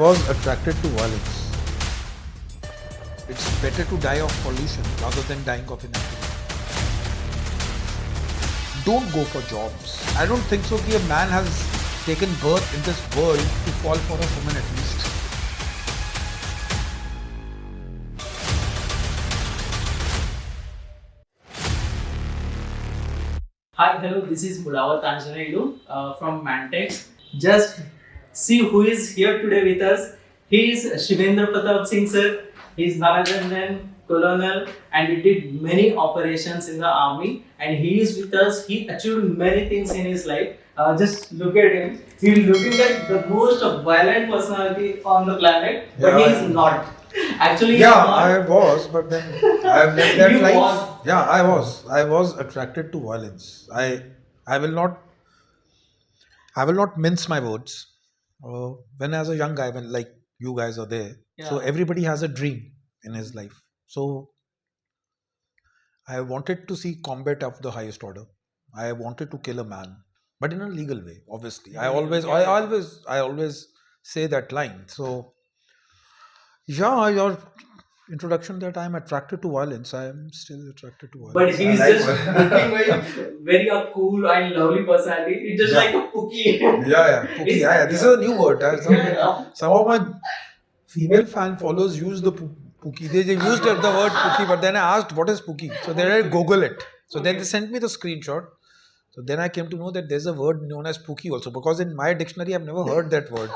was attracted to violence. It's better to die of pollution rather than dying of inactivity. Don't go for jobs. I don't think so that a man has taken birth in this world to fall for a woman at least. Hi, hello, this is Mulawat Anjaneyulu from Mantex. Just see who is here today with us. He is Shivender Pratap Singh sir. He is Narayanan Colonel and he did many operations in the army and he is with us. He achieved many things in his life. Just look at him. He is looking like the most violent personality on the planet, but he is not. Actually, yeah, I was, but then I've lived that You life. was. Yeah, I was. I was attracted to violence. I will not. I will not mince my words. When as a young guy, when like you guys are there, so Yeah. everybody has a dream in his life. So I wanted to see combat of the highest order. I wanted to kill a man, but in a legal way. Obviously, I always say that line. So yeah, your introduction that I am attracted to violence. I am still attracted to But violence. he's I like just violence. looking very cool and lovely personality. It's just Yeah. like a pookie. Yeah. Pookie, yeah. This is a new word. Some of my female fan followers use the pookie. They used the word pookie, but then I asked what is pookie. So then I Google it. So then they sent me the screenshot. So then I came to know that there's a word known as pookie also, because in my dictionary I've never heard that word.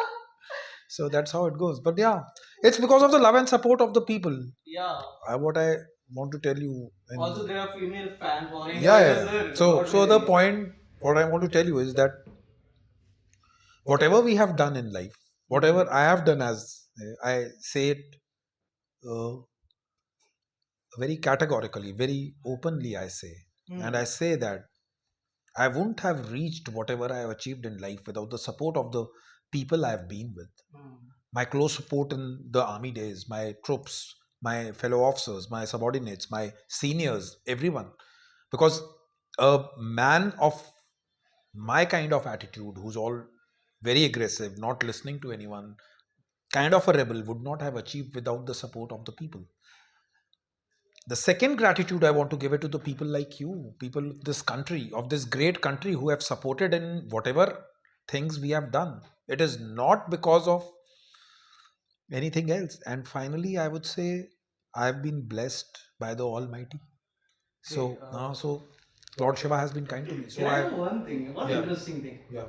So that's how it goes. But yeah, it's because of the love and support of the people. Yeah. What I want to tell you. Also, there are female fan following. Yeah. So the point, what I want to tell you is that whatever we have done in life, whatever I have done, as I say it very categorically, very openly, I say, and I say that I wouldn't have reached whatever I have achieved in life without the support of the people I have been with. My close support in the army days, my troops, my fellow officers, my subordinates, my seniors, everyone. Because a man of my kind of attitude, who's all very aggressive, not listening to anyone, kind of a rebel, would not have achieved without the support of the people. The second gratitude I want to give it to the people like you, people of this country, of this great country, who have supported in whatever things we have done. It is not because of anything else. And finally, I would say I've been blessed by the Almighty. So, so Lord Shiva has been kind to me. So Can I know one thing? One Yeah. interesting thing. Yeah.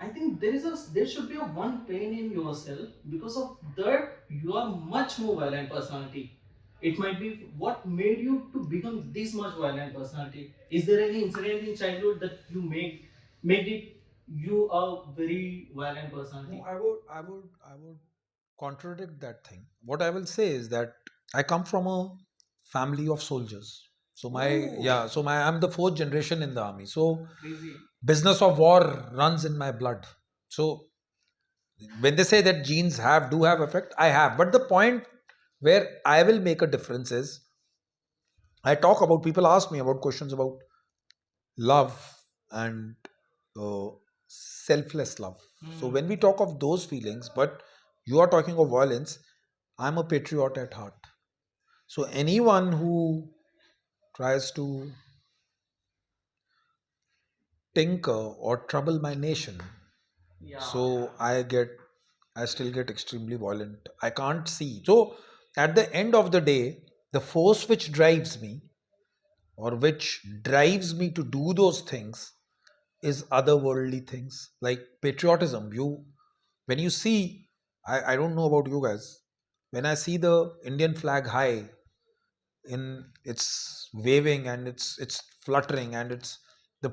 I think there should be a one pain in yourself because of that you are much more violent personality. It might be what made you to become this much violent personality. Is there any incident in childhood that you made it you a very violent personality? No, I would contradict that thing. What I will say is that I come from a family of soldiers. So I'm the fourth generation in the army. So Crazy. business of war runs in my blood. So when they say that genes do have effect, I have. But the point where I will make a difference is I talk about, people ask me about questions about love and uh, selfless love. So when we talk of those feelings, but you are talking of violence, I'm a patriot at heart. So anyone who tries to tinker or trouble my nation, Yeah. so I still get extremely violent. I can't see. So at the end of the day, the force which drives me, or which drives me to do those things, is otherworldly things like patriotism. When you see, I don't know about you guys, when I see the Indian flag high, in it's waving and it's fluttering and it's the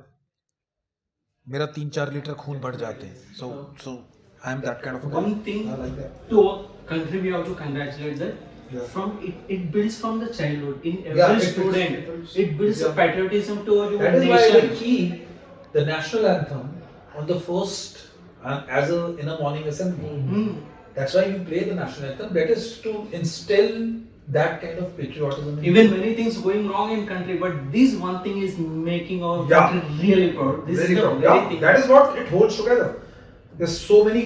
मेरा 3-4 litre खून बढ़ जाते हैं. So I am that kind of a guy. One thing I like that. to our country, we have to congratulate that. Yeah. From it builds from the childhood in every Yeah, student. It builds Yeah. a patriotism to our That is why nation. we keep the national anthem on the first in a morning assembly. That's why we play the national anthem. That is to instill that kind of patriotism. Even many things going wrong in country, but this one thing is making our country really proud. This Very is the proud. very Yeah, thing. that is what it holds together. There's so many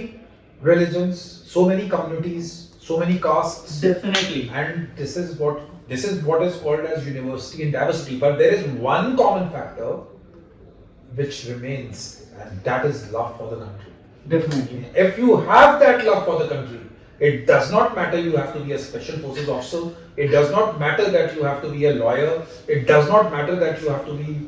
religions, so many communities, so many castes. Definitely. And this is what is called as university and diversity. But there is one common factor which remains, and that is love for the country. Definitely. If you have that love for the country, it does not matter you have to be a special forces officer. It does not matter that you have to be a lawyer. It does not matter that you have to be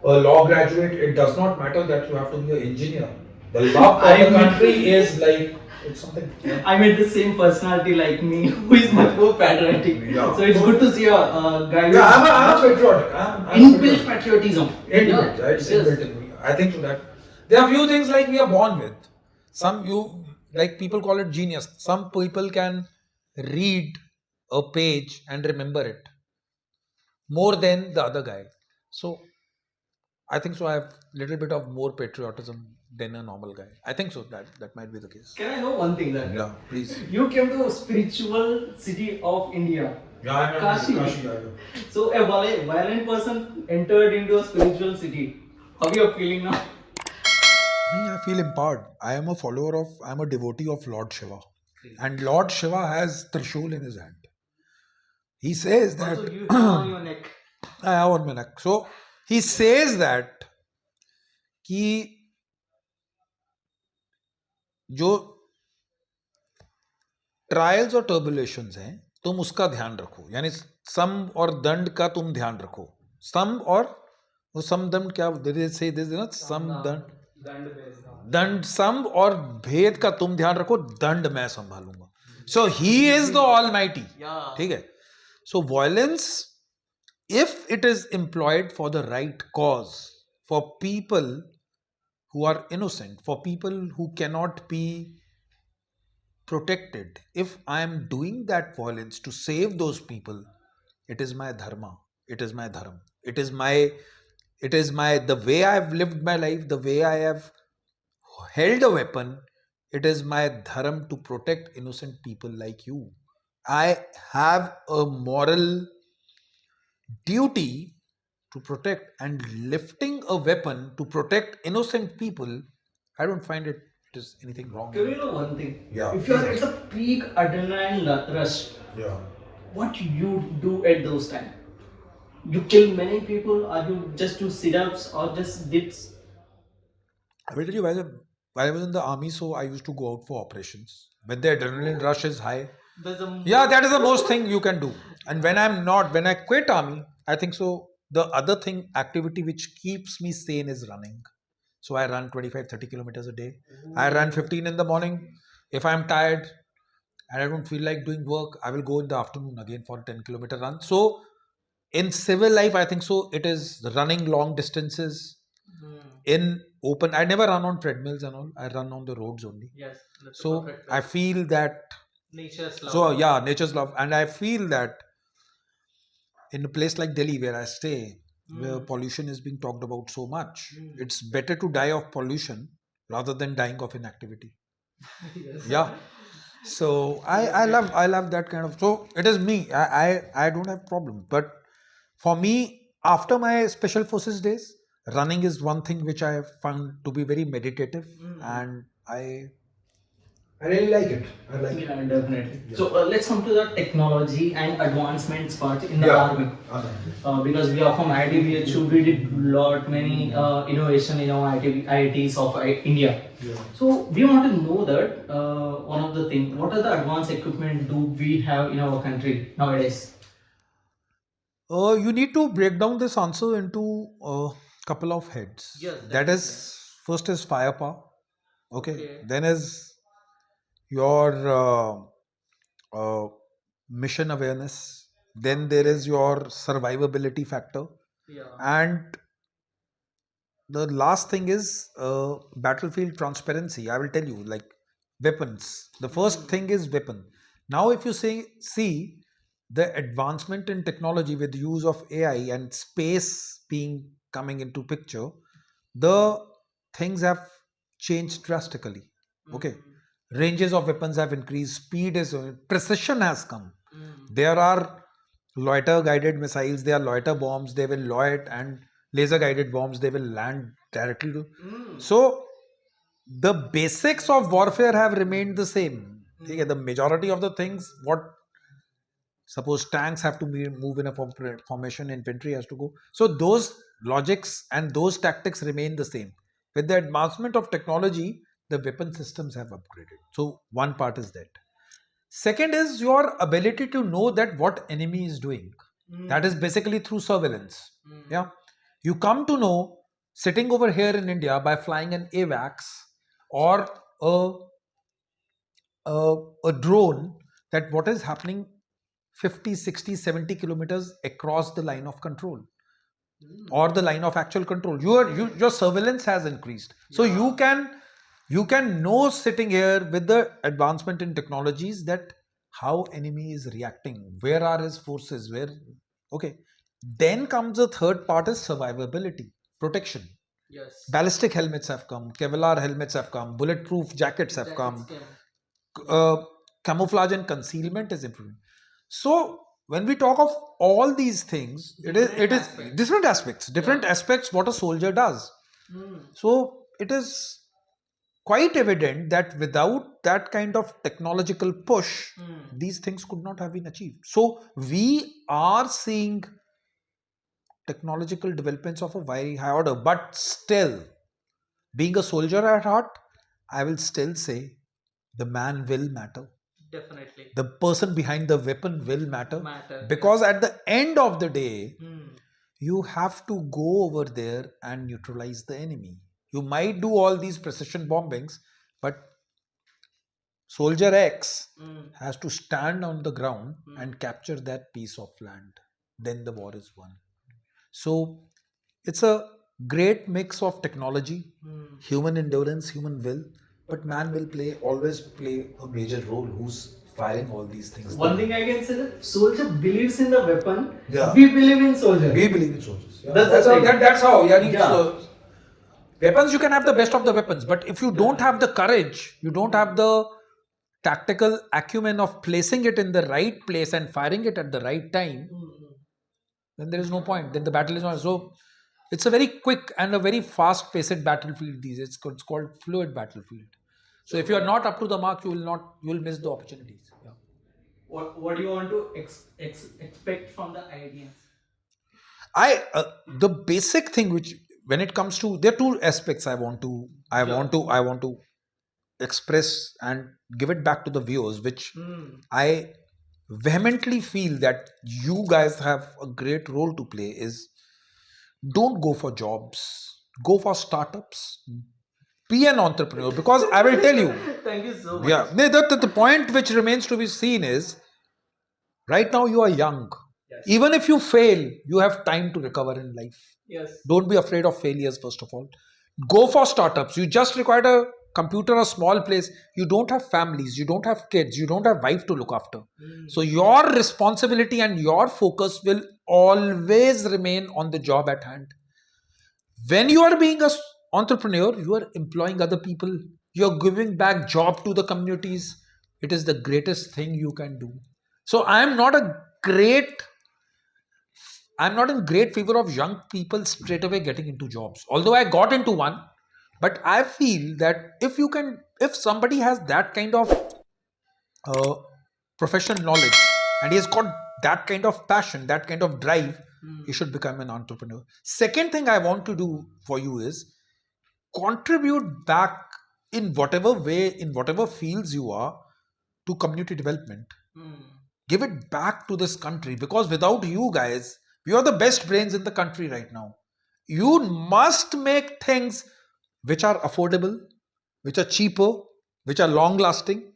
a law graduate. It does not matter that you have to be an engineer. The love for the country is like, it's something. I met the same personality like me, who is much more patriotic. Yeah. So it's good to see a guy. Yeah, I'm a patriotic. I'm inbuilt patriotism. Inbuilt, right? It's inbuilt in me. I think so that there are few things like we are born with. Some like people call it genius. Some people can read a page and remember it more than the other guy. So I think so. I have little bit of more patriotism than a normal guy. I think so. That might be the case. Can I know one thing then? Yeah, please. You came to a spiritual city of India. Yeah, I'm Kashi. Kashi. So a violent person entered into a spiritual city. How are you feeling now? Me, I feel empowered. I am a devotee of Lord Shiva. And Lord Shiva has Trishul in his hand. He says that. Also, you have on your neck. I have on my neck. So, he says that कि जो trials और टर्बुलेशंस हैं तुम उसका ध्यान रखो यानी सम और दंड का तुम ध्यान रखो सम और वो सम दंड क्या से सम दंड सम और भेद का तुम ध्यान रखो दंड मैं संभालूंगा सो ही इज द ऑलमाइटी ठीक है सो violence if it is employed for the right cause for people who are innocent for people who cannot be protected if I am doing that violence to save those people it is my dharma it is my dharma it is my the way I have lived my life the way I have held a weapon it is my dharma to protect innocent people like you I have a moral duty to protect and lifting a weapon to protect innocent people I don't find it is anything wrong. Can you know one thing? Yeah. If you are at the peak adrenaline rush, Yeah. what you do at those times? You kill many people, or you just do sit-ups or just dips? I will tell you while I was in the army, so I used to go out for operations. When the adrenaline rush is high, that is the most thing you can do. And when I quit army, I think so. The other thing, activity which keeps me sane is running. So I run 25-30 kilometers a day. Ooh. I run 15 in the morning. If I'm tired and I don't feel like doing work, I will go in the afternoon again for a 10-kilometer run. So in civil life, I think so. It is running long distances. In open, I never run on treadmills and all. I run on the roads only. Yes. So I feel that nature's love. So yeah, nature's love, and I feel that in a place like Delhi where I stay, where pollution is being talked about so much, it's better to die of pollution rather than dying of inactivity. Yes. Yeah. So I love that kind of. So it is me. I don't have problem. But for me, after my special forces days, running is one thing which I found to be very meditative, and I really like it. I like it. Yeah, definitely. Yeah. So let's come to the technology and advancements part in the army. Because we are from IITs, we did many innovation in our IITs of India. Yeah. So we want to know that one of the things, what are the advanced equipment do we have in our country nowadays? You need to break down this answer into a couple of heads. Yes. That is, first is firepower. Okay. Then is your mission awareness. Then there is your survivability factor. Yeah. And the last thing is battlefield transparency. I will tell you, like weapons. The first thing is weapon. Now, if you see the advancement in technology with the use of AI and space coming into picture, the things have changed drastically. Okay. Ranges of weapons have increased, precision has come. There are loiter guided missiles, there are loiter bombs, they will loiter, and laser guided bombs, they will land directly to. So the basics of warfare have remained the same. Okay, the majority of the things, what suppose tanks have to move in a formation, infantry has to go. So those logics and those tactics remain the same. With the advancement of technology, the weapon systems have upgraded. So one part is that. Second is your ability to know that what enemy is doing. That is basically through surveillance. Yeah, you come to know sitting over here in India by flying an AVAX or a a drone, that what is happening 50, 60, 70 kilometers across the line of control or the line of actual control. Your surveillance has increased. So you can know sitting here with the advancement in technologies that how enemy is reacting, where are his forces, where. Okay, then comes the third part is survivability, protection. Yes. Ballistic helmets have come, Kevlar helmets have come, bulletproof jackets have come, uh, camouflage and concealment is improving. So when we talk of all these things, it is different aspects what a soldier does. So it is quite evident that without that kind of technological push, these things could not have been achieved. So we are seeing technological developments of a very high order, but still, being a soldier at heart, I will still say the man will matter. Definitely. The person behind the weapon will matter. Because at the end of the day, you have to go over there and neutralize the enemy. You might do all these precision bombings, but Soldier X has to stand on the ground and capture that piece of land. Then the war is won. So it's a great mix of technology, human endurance, human will, but man will always play a major role who's firing all these things. One thing I can say that soldier believes in the weapon. Yeah. We believe in soldier. We believe in soldiers. Yeah. That's how. Yeah. So, weapons, you can have the best of the weapons, but if you don't have the courage, you don't have the tactical acumen of placing it in the right place and firing it at the right time, then there is no point. Then the battle is not. So it's a very quick and a very fast-paced battlefield these days. It's called fluid battlefield. So if you are not up to the mark, you will miss the opportunities. Yeah. What do you want to expect from the ideas? The basic thing which when it comes to, there are two aspects I want to express and give it back to the viewers, which I vehemently feel that you guys have a great role to play is, don't go for jobs, go for startups, be an entrepreneur, because I will tell you. Thank you so much. Yeah, the point which remains to be seen is, right now you are young. Yes. Even if you fail, you have time to recover in life. Yes. Don't be afraid of failures, first of all. Go for startups. You just require a computer, a small place. You don't have families, you don't have kids, you don't have wife to look after. So your responsibility and your focus will always remain on the job at hand. When you are being an entrepreneur, you are employing other people. You are giving back job to the communities. It is the greatest thing you can do. So I'm not in great favor of young people straight away getting into jobs. Although I got into one, but I feel that if somebody has that kind of professional knowledge and he has got that kind of passion, that kind of drive, he should become an entrepreneur. Second thing I want to do for you is contribute back in whatever way, in whatever fields you are, to community development. Give it back to this country, because without you guys, we are the best brains in the country right now. You must make things which are affordable, which are cheaper, which are long lasting,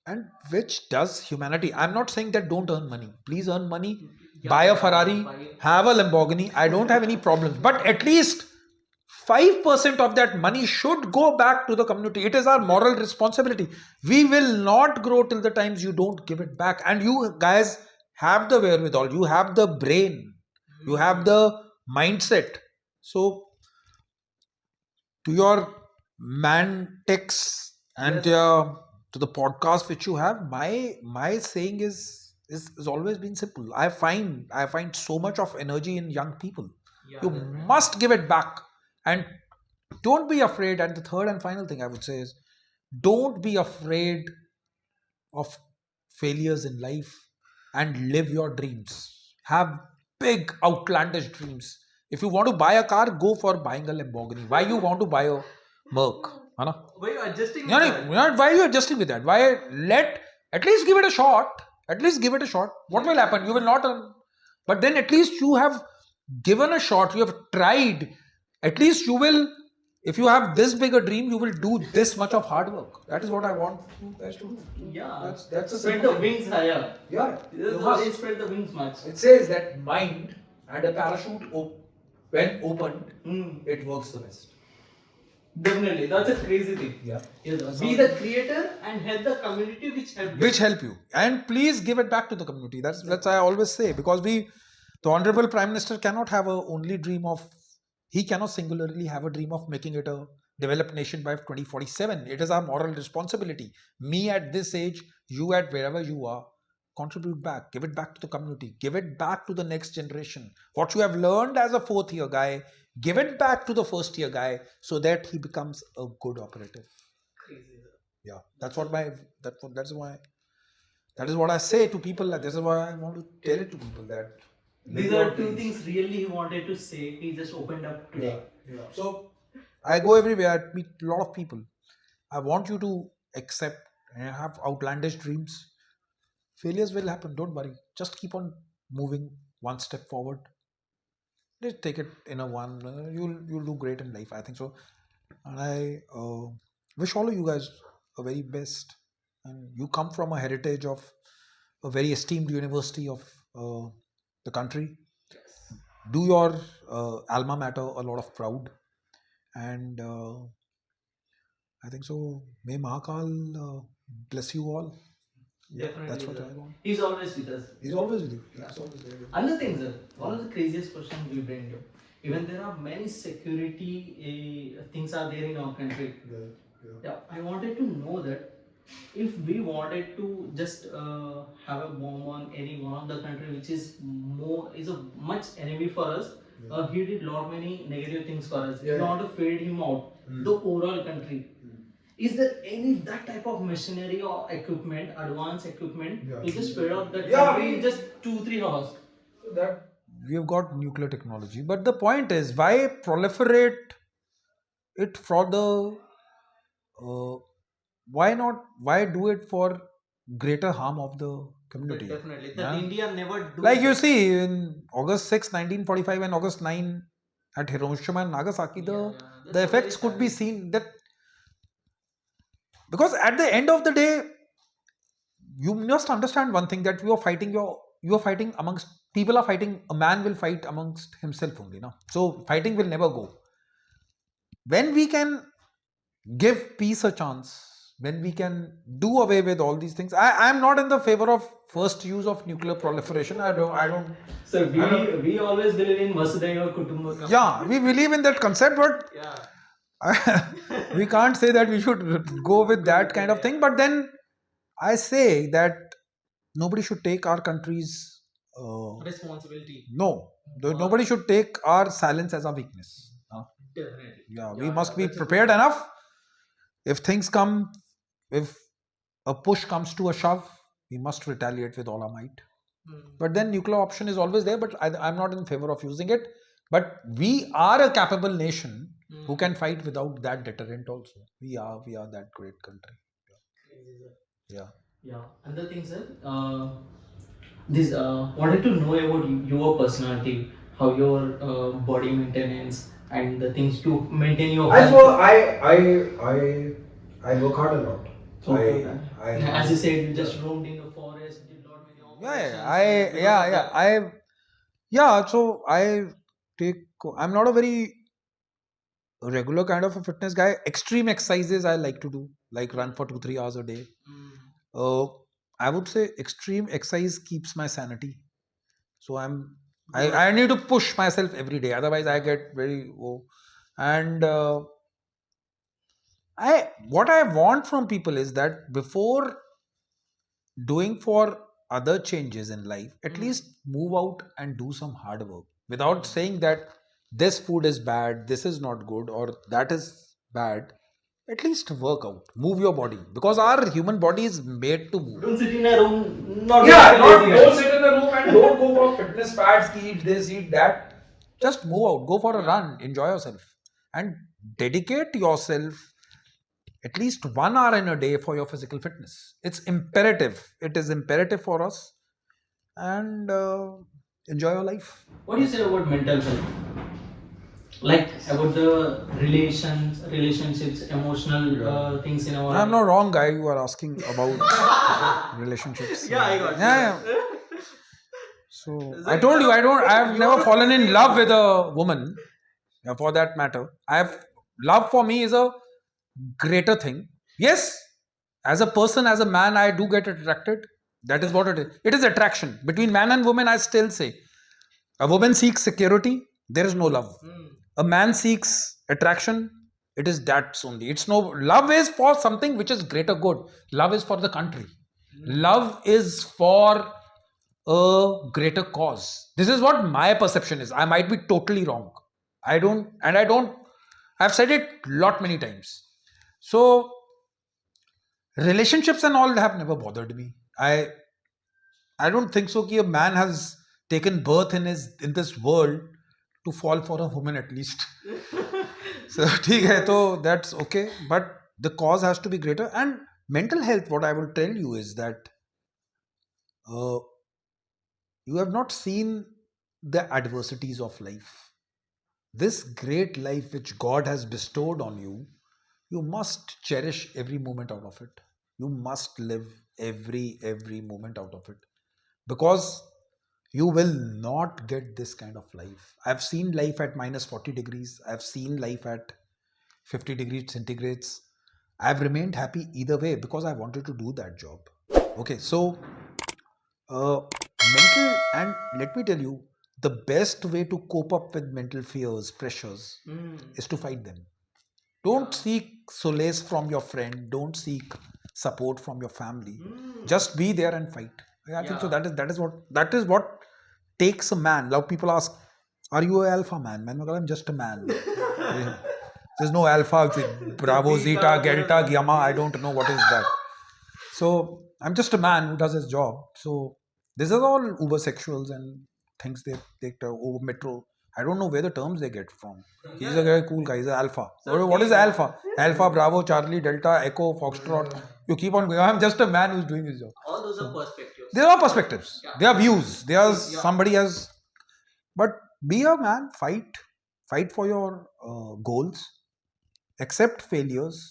and which does humanity. I'm not saying that don't earn money. Please earn money, buy a Ferrari, have a Lamborghini. I don't have any problems. But at least 5% of that money should go back to the community. It is our moral responsibility. We will not grow till the times you don't give it back. And you guys have the wherewithal, you have the brain, you have the mindset. So to your Mantex and to the podcast which you have, my saying is always been simple. I find so much of energy in young people. You must give it back. And Don't be afraid. And the third and final thing I would say is, don't be afraid of failures in life and live your dreams. Have big, outlandish dreams. If you want to buy a car, go for buying a Lamborghini. Why you want to buy a Merc? Why are you adjusting with that? Why are you adjusting with that? Why let at least give it a shot? At least give it a shot. What will happen? You will not earn. But then at least you have given a shot. You have tried. At least you will. If you have this big a dream, you will do this much of hard work. That is what I want you guys to do. Yeah, That's a spread the wings higher. Yeah, You must spread the wings much. it says that mind and a parachute, when opened, it works the best. Definitely, that's a crazy thing. Yeah. Be the creator and help the community Which help you, and please give it back to the community. That's I always say, because the honorable Prime Minister cannot have a only dream of, he cannot singularly have a dream of making it a developed nation by 2047. It is our moral responsibility. Me at this age, you at wherever you are, contribute back, give it back to the community, give it back to the next generation. What you have learned as a fourth year guy, give it back to the first year guy, so that he becomes a good operative. Crazy. Yeah, that's why that is what I say to people. This is why I want to tell it to people that these are two things really he wanted to say. He just opened up today. Yeah. So I go everywhere. I meet a lot of people. I want you to accept and have outlandish dreams. Failures will happen. Don't worry. Just keep on moving one step forward. Just take it in a one. You'll do great in life. I think so. And I wish all of you guys a very best. And you come from a heritage of a very esteemed university of the country. Do your alma mater a lot of proud. And I think so. May Mahakal bless you all. Yeah, Definitely, that's what sir. I want. He's always with us. He's always with you. He's always there. Another thing, sir, one of the craziest questions we bring you. Even there are many security things are there in our country. Yeah, I wanted to know that if we wanted to just have a bomb on any one of the country which is a much enemy for us, he did lot many negative things for us. We want to fade him out, the overall country. Is there any that type of machinery or equipment, advanced equipment, to just fade out that country in just 2-3 hours? That we have got nuclear technology, but the point is, why proliferate it for the why do it for greater harm of the community? Definitely. That India never do like you see in August 6, 1945 and August 9 at Hiroshima and Nagasaki, the effects could be seen, that because at the end of the day, you must understand one thing, that you are fighting amongst people, are fighting, a man will fight amongst himself only now. So fighting will never go. When we can give peace a chance, when we can do away with all these things, I am not in the favor of first use of nuclear proliferation. I don't. So we always believe in Vasudhaiva Kutumbakam. Yeah, we believe in that concept, but we can't say that we should go with that kind of thing. But then I say that nobody should take our country's responsibility. No, nobody should take our silence as a weakness. Definitely. Yeah, we must be prepared enough. If things come, if a push comes to a shove, we must retaliate with all our might. But then nuclear option is always there, but I'm not in favor of using it. But we are a capable nation who can fight without that deterrent also. We are that great country. Yeah. Another thing, sir. This wanted to know about your personality, how your body maintenance and the things to maintain your health. I work hard a lot. As you said, you just roamed in the forest, did lot many So I'm not a very regular kind of a fitness guy. Extreme exercises I like to do, like run for 2-3 hours a day. I would say extreme exercise keeps my sanity. So I need to push myself every day. Otherwise, I get very and what I want from people is that before doing for other changes in life, at least move out and do some hard work, without saying that this food is bad, this is not good, or that is bad, at least work out, move your body, because our human body is made to move. Don't sit in a room. Not Yeah, lazy guy. don't sit in a room and don't go for fitness fads, eat this, eat that. Just move out, go for a run, enjoy yourself, and dedicate yourself at least 1 hour in a day for your physical fitness. It's imperative. It is imperative for us, and enjoy your life. What do you say about mental health? Like about the relationships, emotional things in our. I'm not wrong, guy. You are asking about relationships. Yeah, I got you. Yeah. So I told you, I've never fallen in love with a woman. For that matter, love for me is a greater thing. Yes, as a person, as a man, I do get attracted. That is what it is. It is attraction between man and woman. I still say, a woman seeks security. There is no love. A man seeks attraction. It is that only. It's no love is for something which is greater good. Love is for the country. Love is for a greater cause. This is what my perception is. I might be totally wrong. I've said it lot many times. So relationships and all have never bothered me. I don't think so that a man has taken birth in this world to fall for a woman at least. So ठीक है, so that's okay, but the cause has to be greater. And mental health, what I will tell you is that you have not seen the adversities of life. This great life which God has bestowed on you, you must cherish every moment out of it. You must live every moment out of it, because you will not get this kind of life. I've seen life at minus 40 degrees. I've seen life at 50 degrees centigrades. I've remained happy either way because I wanted to do that job. Okay, so mental, and let me tell you, the best way to cope up with mental fears, pressures, is to fight them. Don't seek solace from your friend. Don't seek support from your family. Just be there and fight. I think so. That is what takes a man. Now people ask, "Are you an alpha man?" Man, I'm just a man. There's no alpha, Bravo, Zeta, Delta, Gamma. I don't know what is that. So I'm just a man who does his job. So these are all uber sexuals and things they take over metro. I don't know where the terms they get from. He's a very cool guy. He's an alpha. What is alpha? Alpha, Bravo, Charlie, Delta, Echo, Foxtrot. You keep on going. I'm just a man who's doing his job. All those are perspectives. There are perspectives. There are views. There's somebody has. But be a man. Fight for your goals. Accept failures.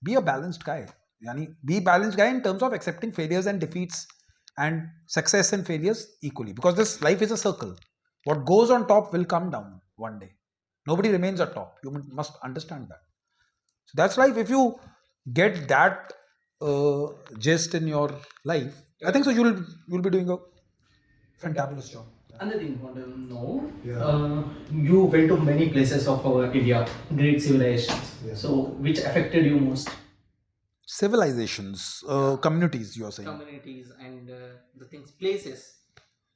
Be a balanced guy. Be balanced guy in terms of accepting failures and defeats and success and failures equally. Because this life is a circle. What goes on top will come down one day. Nobody remains at top. You must understand that. So that's life. If you get that gist in your life, I think so you'll be doing a fantabulous job. Another thing I want to know, you went to many places of our India, great civilizations. So which affected you most? Civilizations, communities, you are saying. Communities and the things, places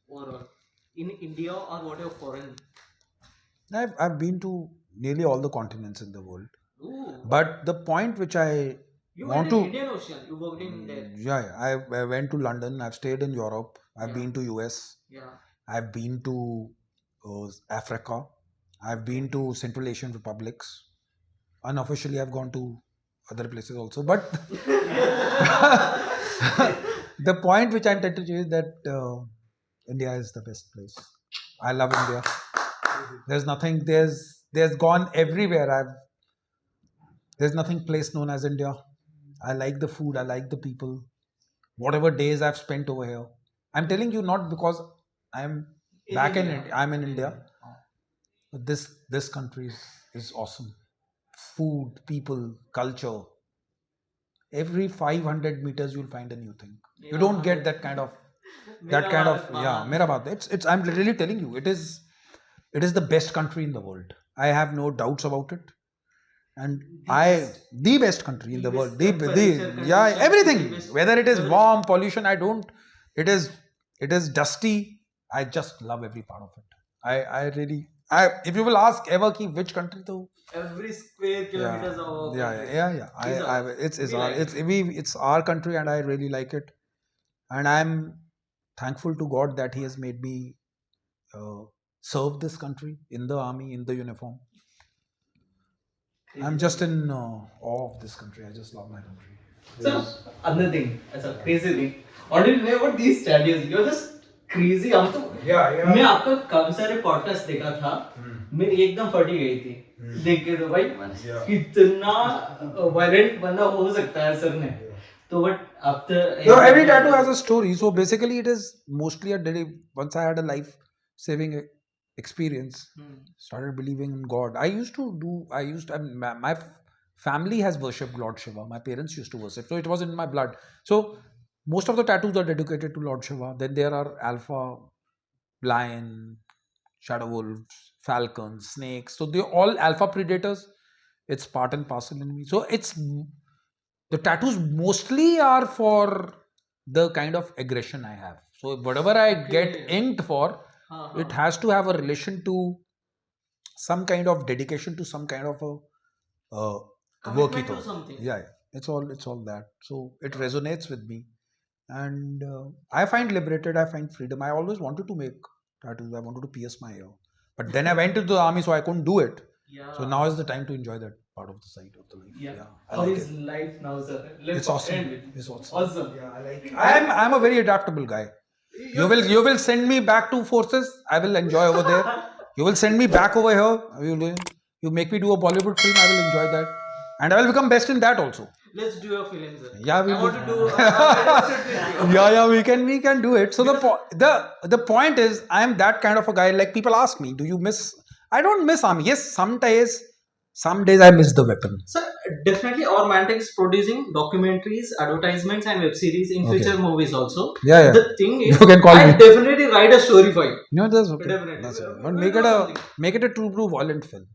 overall in India or whatever foreign. I've been to nearly all the continents in the world. Ooh. But the point which I You want went to in Indian Ocean. You worked in there. Yeah, I went to London. I've stayed in Europe. I've been to US. Yeah. I've been to Africa. I've been to Central Asian republics. Unofficially, I've gone to other places also. But the point which I'm trying to say is that India is the best place. I love India. There's nothing. There's gone everywhere. There's nothing place known as India. I like the food. I like the people. Whatever days I've spent over here, I'm telling you not because I'm back in India. I'm in India. But this country is awesome. Food, people, culture. Every 500 meters you'll find a new thing. You don't get that kind of Mera Bharat. It's I'm literally telling you, it is the best country in the world. I have no doubts about it. And the best country in the world. Everything. Whether it is warm, pollution, it is dusty. I just love every part of it. if you will ask ever ki which country though, Every square kilometers of our country. yeah. It's our country, and I really like it, and I'm thankful to God that He has made me serve this country in the army, in the uniform. I'm just in awe of this country. I just love my country. So another thing, as a crazy thing, or did you know about these studies? You're just crazy. हम तो मैं आपका काफी सारे podcast देखा था, मेरी एकदम फटी गई थी देख के, तो भाई कितना वायलेंट बंदा हो सकता है सर ने. तो but after every tattoo has a story. So basically, it is mostly a daily. Once I had a life-saving experience, started believing in God. I my family has worshipped Lord Shiva. My parents used to worship, so it was in my blood. So most of the tattoos are dedicated to Lord Shiva. Then there are alpha, lion, shadow wolves, falcons, snakes. So they're all alpha predators. It's part and parcel in me. So the tattoos mostly are for the kind of aggression I have. So whatever I get inked for, it has to have a relation to some kind of dedication to some kind of a work ethos. Yeah, it's all that. So it resonates with me, and I find liberated. I find freedom. I always wanted to make tattoos. I wanted to pierce my ear, but then I went into the army, so I couldn't do it. So now is the time to enjoy that part of the side of the life. How is life now, sir? It's awesome. It's awesome. Yeah, I like it. I'm a very adaptable guy. You will send me back to forces. I will enjoy over there. You will send me back over here. You make me do a Bollywood film. I will enjoy that, and I will become best in that also. Let's do a film, sir. Yeah, we want to do. We can do it. So the point is, I am that kind of a guy. Like people ask me, do you miss? I don't miss army. Yes, some days I miss the weapon. So definitely, our Mantex is producing documentaries, advertisements, and web series in future movies also. Yeah. The thing is, you can call I me. Definitely write a story for you. No, that's okay. Definitely. That's okay. But make it a true blue violent film.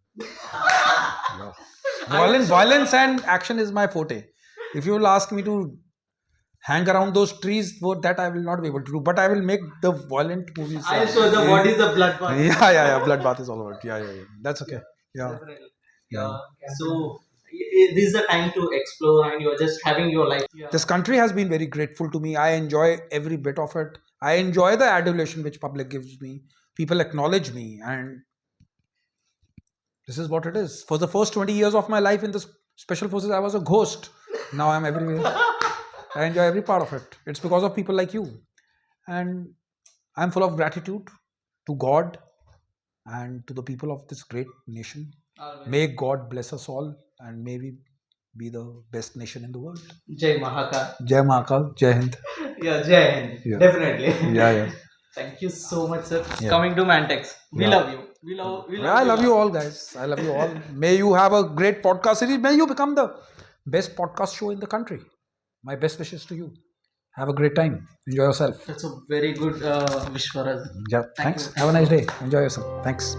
Violence and action is my forte. If you will ask me to hang around those trees, that I will not be able to do. But I will make the violent movies. I'll show what is the bloodbath. Yeah. Bloodbath is all over it. Yeah. That's okay. Yeah. Definitely. Yeah. So this is the time to explore, and you're just having your life. Yeah. This country has been very grateful to me. I enjoy every bit of it. I enjoy the adulation which public gives me. People acknowledge me, and this is what it is. For the first 20 years of my life in the special forces, I was a ghost. Now I'm everywhere. I enjoy every part of it. It's because of people like you, and I'm full of gratitude to God and to the people of this great nation. May God bless us all, and may we be the best nation in the world. Jai Mahakal. Jai Mahakal. Jai Hind. Yeah, Jai Hind. Yeah. Definitely. Yeah. Thank you so much, sir. Coming to Mantex. We love you. We love I love you all, guys. I love you all. May you have a great podcast series. May you become the best podcast show in the country. My best wishes to you. Have a great time. Enjoy yourself. That's a very good wish for us. Yeah. Thanks. Have a nice day. Enjoy yourself. Thanks.